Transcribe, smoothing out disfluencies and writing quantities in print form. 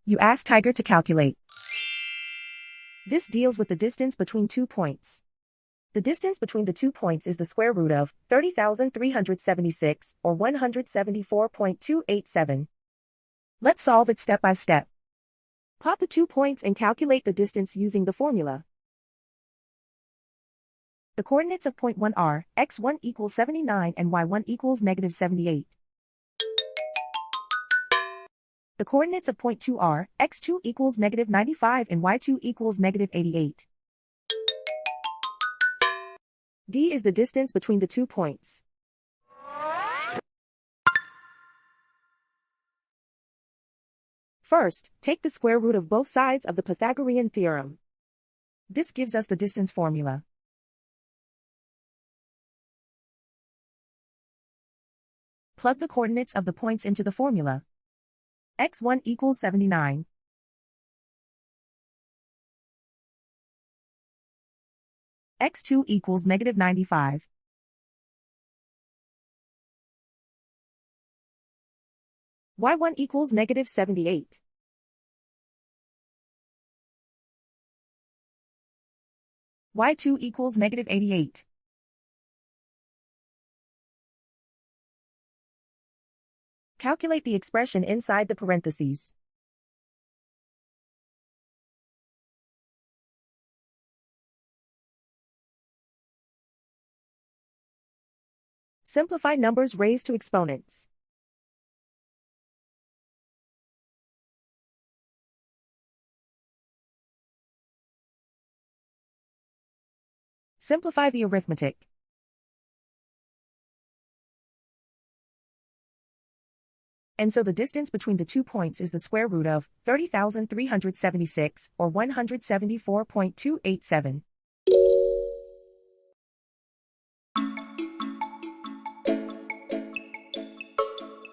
You ask Tiger to calculate. This deals with the distance between 2 points. The distance between the 2 points is the square root of 30,376, or 174.287. Let's solve it step by step. Plot the 2 points and calculate the distance using the formula. The coordinates of point 1 are x1 equals 79 and y1 equals negative 78. The coordinates of point 2 are x2 equals negative 95 and y2 equals negative 88. D is the distance between the 2 points. First, take the square root of both sides of the Pythagorean theorem. This gives us the distance formula. Plug the coordinates of the points into the formula. x1 equals 79. x2 equals negative 95. y1 equals negative 78. y2 equals negative 88. Calculate the expression inside the parentheses. Simplify numbers raised to exponents. Simplify the arithmetic. And so the distance between the 2 points is the square root of 30,376, or 174.287.